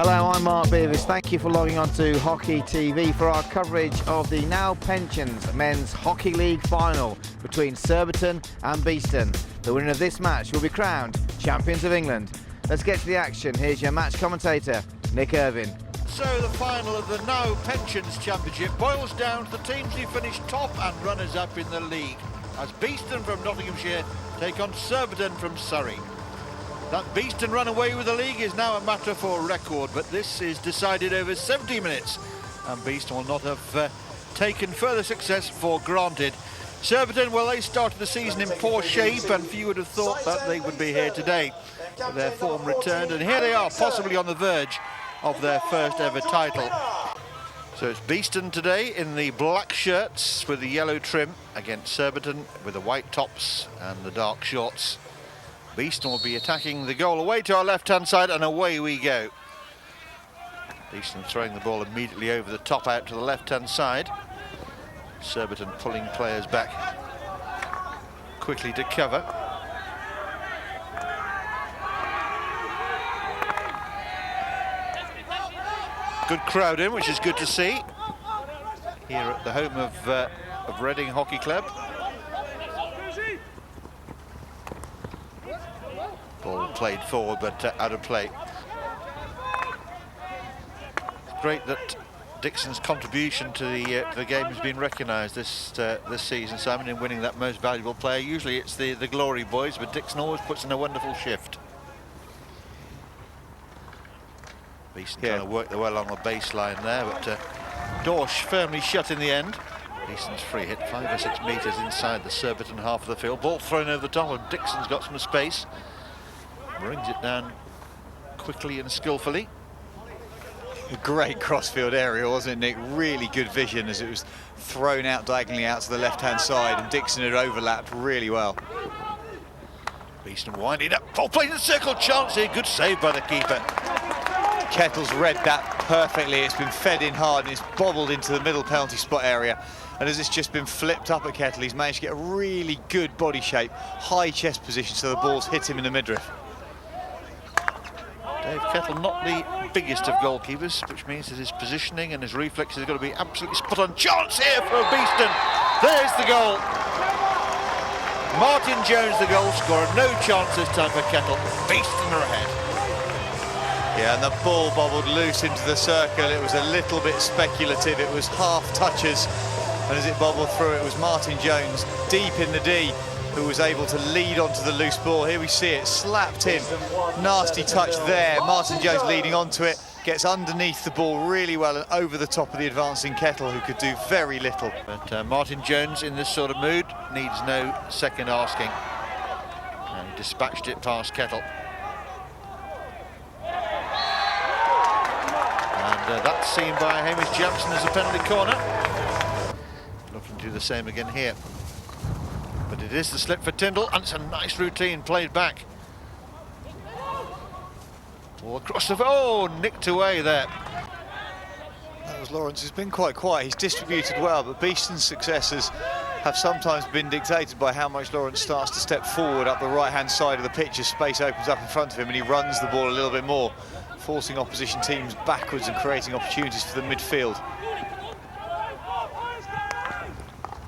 Hello, I'm Mark Beavis. Thank you for logging on to Hockey TV for our coverage of the now pensions Men's Hockey League final between Surbiton and Beeston. The winner of this match will be crowned champions of England. Let's get to the action. Here's your match commentator, Nick Irvin. So the final of the now pensions championship boils down to the teams who finished top and runners-up in the league, as Beeston from Nottinghamshire take on Surbiton from Surrey. That Beeston run away with the league is now a matter for record, but this is decided over 70 minutes, and Beeston will not have taken further success for granted. Surbiton, well, they started the season in poor shape, and few would have thought that they would be here today. But their form returned, and here they are, possibly on the verge of their first ever title. So it's Beeston today in the black shirts with the yellow trim against Surbiton with the white tops and the dark shorts. Beeston will be attacking the goal away to our left-hand side, and away we go. Beeston throwing the ball immediately over the top out to the left-hand side. Surbiton pulling players back quickly to cover. Good crowd in, which is good to see here at the home of Reading Hockey Club. Ball played forward, but out of play. It's great that Dixon's contribution to the game has been recognised this season, Simon, in winning that most valuable player. Usually it's the glory boys, but Dixon always puts in a wonderful shift. Beeston trying to work their way along the baseline there, but Dorsch firmly shut in the end. Beeston's free hit 5 or 6 metres inside the Surbiton half of the field. Ball thrown over the top, and Dixon's got some space. Brings it down quickly and skillfully. A great crossfield area, wasn't it, Nick? Really good vision as it was thrown out diagonally out to the left-hand side, and Dixon had overlapped really well. Beeston winding up, ball played in the circle, chance here, good save by the keeper. Kettle's read that perfectly. It's been fed in hard and it's bobbled into the middle penalty spot area. And as it's just been flipped up at Kettle, he's managed to get a really good body shape, high chest position, so the ball's hit him in the midriff. Dave Kettle, not the biggest of goalkeepers, which means that his positioning and his reflexes have got to be absolutely spot on. Chance here for Beeston. There's the goal. Martin Jones, the goal scorer. No chance this time for Kettle. Beeston are ahead. Yeah, and the ball bobbled loose into the circle. It was a little bit speculative. It was half touches, and as it bobbled through, it was Martin Jones deep in the D who was able to lead onto the loose ball. Here we see it slapped in. Nasty touch there. Martin Jones leading onto it, gets underneath the ball really well and over the top of the advancing Kettle, who could do very little. But Martin Jones in this sort of mood needs no second asking, and he dispatched it past Kettle. And that's seen by Hamish Jampson as a penalty corner. Looking to do the same again here. But it is the slip for Tyndall, and it's a nice routine played back. All across the... Oh, nicked away there. That was Lawrence, who's been quite quiet. He's distributed well, but Beeston's successes have sometimes been dictated by how much Lawrence starts to step forward up the right-hand side of the pitch as space opens up in front of him, and he runs the ball a little bit more, forcing opposition teams backwards and creating opportunities for the midfield.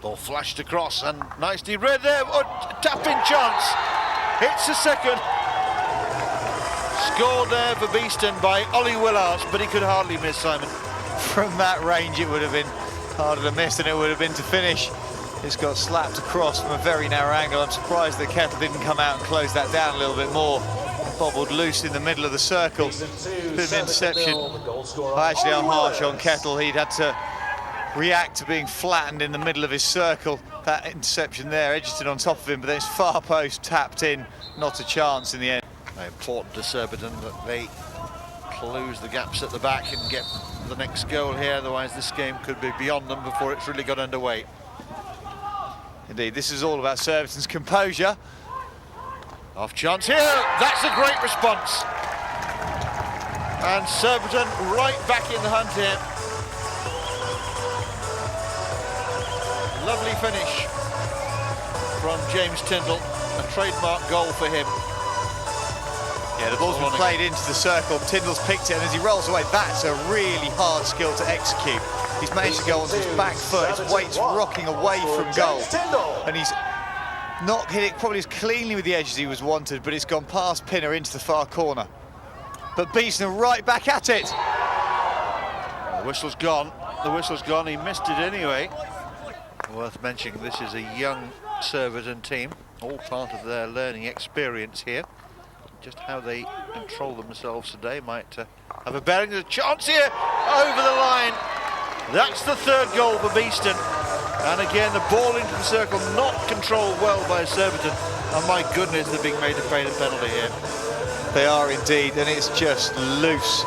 Ball flashed across and nicely read there. Oh, tap-in chance. Hits the second. Scored there for Beeston by Ollie Willards, but he could hardly miss, Simon. From that range, it would have been harder to miss than it would have been to finish. It's got slapped across from a very narrow angle. I'm surprised that Kettle didn't come out and close that down a little bit more. Bobbled loose in the middle of the circle. Bit of an interception. Actually, I'm harsh on Kettle. He'd had to react to being flattened in the middle of his circle. That interception there, Edgerton on top of him, but then it's far post, tapped in, not a chance in the end. Very important to Surbiton that they close the gaps at the back and get the next goal here, otherwise this game could be beyond them before it's really got underway. Indeed, this is all about Surbiton's composure. Off chance here, that's a great response. And Surbiton right back in the hunt here. Lovely finish from James Tyndall, a trademark goal for him. Yeah, the ball's been played into the circle. Tyndall's picked it, and as he rolls away, that's a really hard skill to execute. He's managed to go onto his back foot, his weight's rocking away from goal, and he's not hit it probably as cleanly with the edge as he was wanted, but it's gone past Pinner into the far corner. But Beeston right back at it. The whistle's gone. The whistle's gone. He missed it anyway. Worth mentioning, this is a young Surbiton team, all part of their learning experience here. Just how they control themselves today might have a bearing. There's a chance here, over the line. That's the third goal for Beeston. And again, the ball into the circle, not controlled well by Surbiton. And my goodness, they're being made to pay the penalty here. They are indeed, and it's just loose.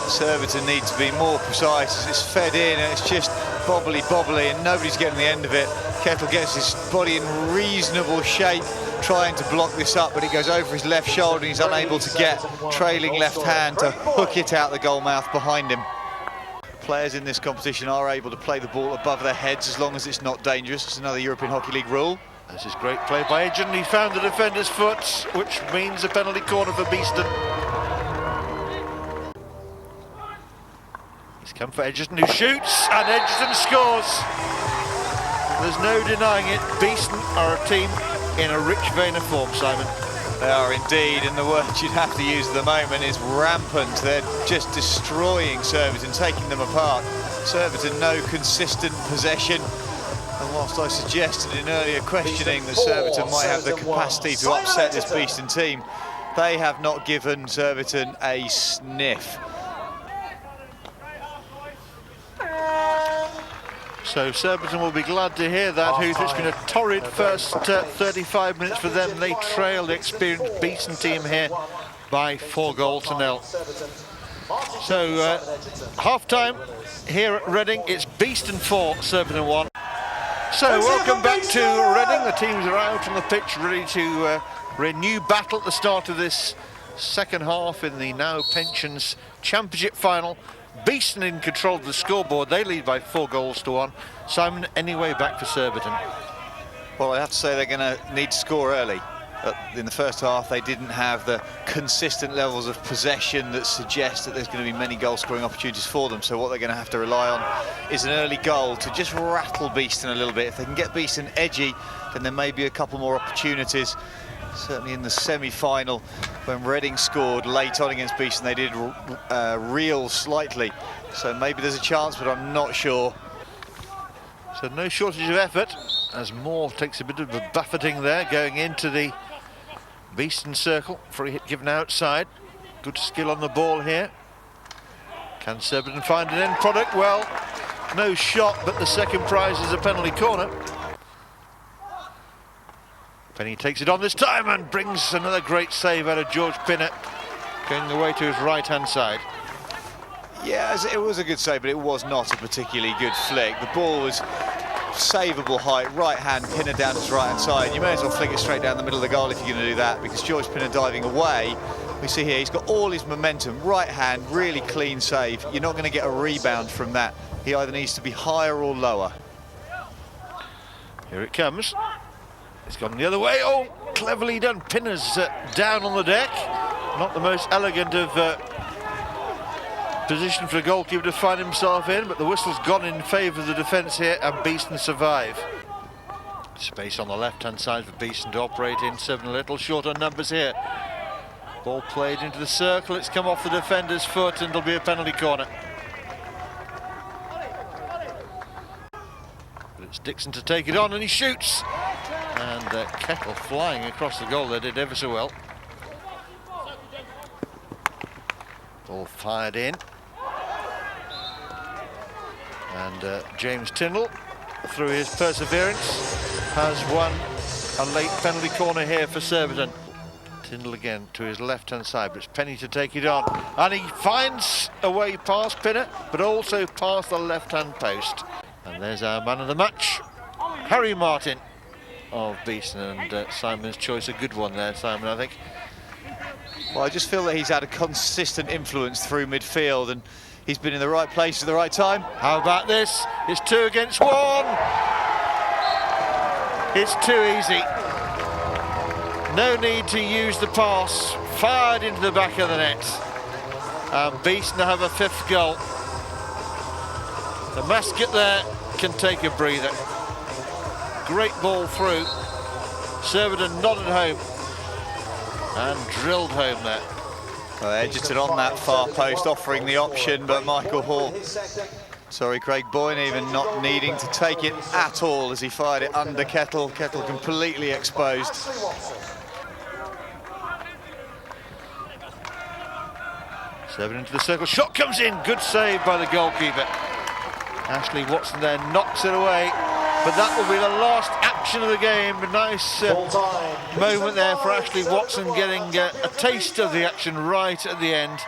Surbiton need to be more precise as it's fed in, and it's just bobbly, and nobody's getting the end of it. Kettle gets his body in reasonable shape, trying to block this up, but it goes over his left shoulder, and he's unable to get trailing left hand to hook it out the goal mouth behind him. Players in this competition are able to play the ball above their heads as long as it's not dangerous. It's another European Hockey League rule. This is great play by Edgerton. He found the defender's foot, which means a penalty corner for Beeston. He's come for Edgerton, who shoots, and Edgerton scores. There's no denying it. Beeston are a team in a rich vein of form, Simon. They are indeed, and the word you'd have to use at the moment is rampant. They're just destroying Surbiton, taking them apart. Surbiton, no consistent possession. And whilst I suggested in earlier questioning that Surbiton might have the capacity to upset this Beeston team, they have not given Surbiton a sniff. So Surbiton will be glad to hear that. It's been a torrid first 35 minutes for them. They trail the experienced Beeston team here by 4-0. So half-time here at Reading. It's Beeston 4, Surbiton 1. So welcome back to Reading. The teams are out on the pitch ready to renew battle at the start of this second half in the Now Pensions Championship final. Beeston in control of the scoreboard. They lead by 4-1. Simon, any way back for Surbiton? Well, I have to say they're going to need to score early. In the first half, they didn't have the consistent levels of possession that suggest that there's going to be many goal-scoring opportunities for them. So what they're going to have to rely on is an early goal to just rattle Beeston a little bit. If they can get Beeston edgy, then there may be a couple more opportunities. Certainly in the semi-final, when Reading scored late on against Beeston, they did reel slightly. So maybe there's a chance, but I'm not sure. So no shortage of effort, as Moore takes a bit of a buffeting there, going into the Beeston circle. Free hit given outside. Good skill on the ball here. Can Surbiton find an end product? Well, no shot, but the second prize is a penalty corner. Penny takes it on this time and brings another great save out of George Pinner, going away to his right-hand side. Yeah, it was a good save, but it was not a particularly good flick. The ball was savable height, right hand, Pinner down his right-hand side. You may as well flick it straight down the middle of the goal if you're going to do that, because George Pinner diving away, we see here, he's got all his momentum, right hand, really clean save. You're not going to get a rebound from that. He either needs to be higher or lower. Here it comes. It's gone the other way. Oh, cleverly done. Pinner's down on the deck. Not the most elegant of position for a goalkeeper to find himself in, but the whistle's gone in favour of the defence here, and Beeston survive. Space on the left-hand side for Beeston to operate in. 7 a little short on numbers here. Ball played into the circle. It's come off the defender's foot, and it'll be a penalty corner. But it's Dixon to take it on, and he shoots. And Kettle flying across the goal there, did ever so well. Ball fired in. And James Tyndall, through his perseverance, has won a late penalty corner here for Surbiton. Tyndall again to his left-hand side, but it's Penny to take it on. And he finds a way past Pinner, but also past the left-hand post. And there's our man of the match, Harry Martin of Beeston, and Simon's choice, a good one there, Simon, I think. Well, I just feel that he's had a consistent influence through midfield, and he's been in the right place at the right time. How about this? It's 2 against 1. It's too easy. No need to use the pass. Fired into the back of the net. And Beeston have a 5th goal. The Mascot there can take a breather. Great ball through. Surbiton nodded home and drilled home there. Well, Edgerton on that far post, offering the option, but Michael Hall, Craig Boyne even not needing to take it at all as he fired it under Kettle. Kettle completely exposed. Surbiton into the circle, shot comes in, good save by the goalkeeper. Ashley Watson there knocks it away, but that will be the last action of the game. A nice moment there for Ashley Watson, getting a taste of the action right at the end.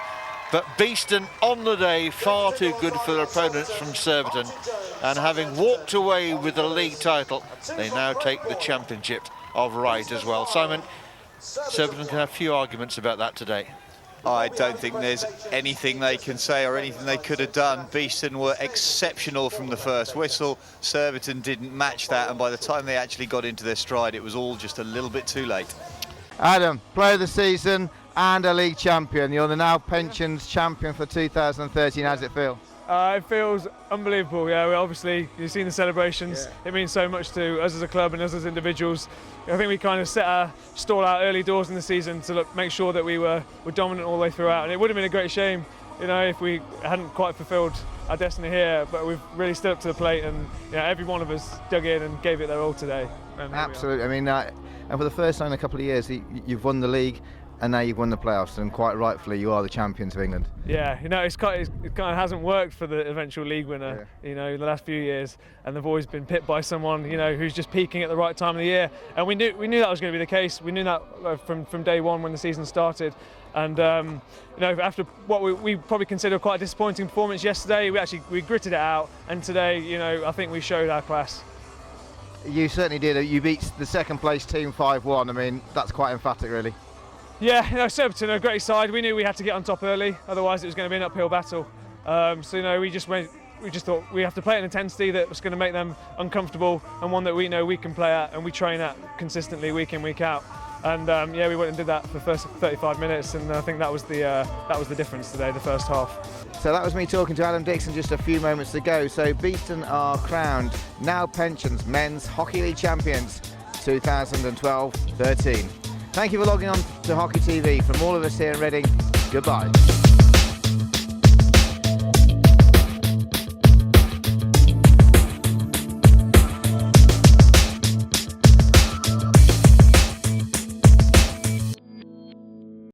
But Beeston on the day, far too good for their opponents from Surbiton, and having walked away with the league title, they now take the championship of right as well. Simon, Surbiton can have few arguments about that today. I don't think there's anything they can say or anything they could have done. Beeston were exceptional from the first whistle. Surbiton didn't match that, and by the time they actually got into their stride, it was all just a little bit too late. Adam, player of the season and a league champion. You're the Now Pensions champion for 2013. How does it feel? It feels unbelievable. Yeah, obviously you've seen the celebrations. Yeah. It means so much to us as a club and us as individuals. I think we kind of set our stall out early doors in the season to make sure that we were dominant all the way throughout. And it would have been a great shame, you know, if we hadn't quite fulfilled our destiny here. But we've really stood up to the plate, and you know, every one of us dug in and gave it their all today. Absolutely. I mean, and for the first time in a couple of years, you've won the league. And now you've won the playoffs, and quite rightfully, you are the champions of England. Yeah, you know, it kind of hasn't worked for the eventual league winner, you know, the last few years, and they've always been pipped by someone, you know, who's just peaking at the right time of the year. And we knew that was going to be the case. We knew that from day one when the season started. And you know, after what we probably consider quite a disappointing performance yesterday, we gritted it out, and today, you know, I think we showed our class. You certainly did. You beat the second place team 5-1. I mean, that's quite emphatic, really. Yeah, you know, Surbiton are a great side. We knew we had to get on top early, otherwise it was going to be an uphill battle. So you know, we just thought we have to play at an intensity that was going to make them uncomfortable, and one that we know we can play at and we train at consistently week in, week out. And yeah, we went and did that for the first 35 minutes, and I think that was the difference today, the first half. So that was me talking to Adam Dixon just a few moments ago. So Beeston are crowned Now Pensions Men's Hockey League champions 2012-13. Thank you for logging on to Hockey TV. From all of us here in Reading, goodbye.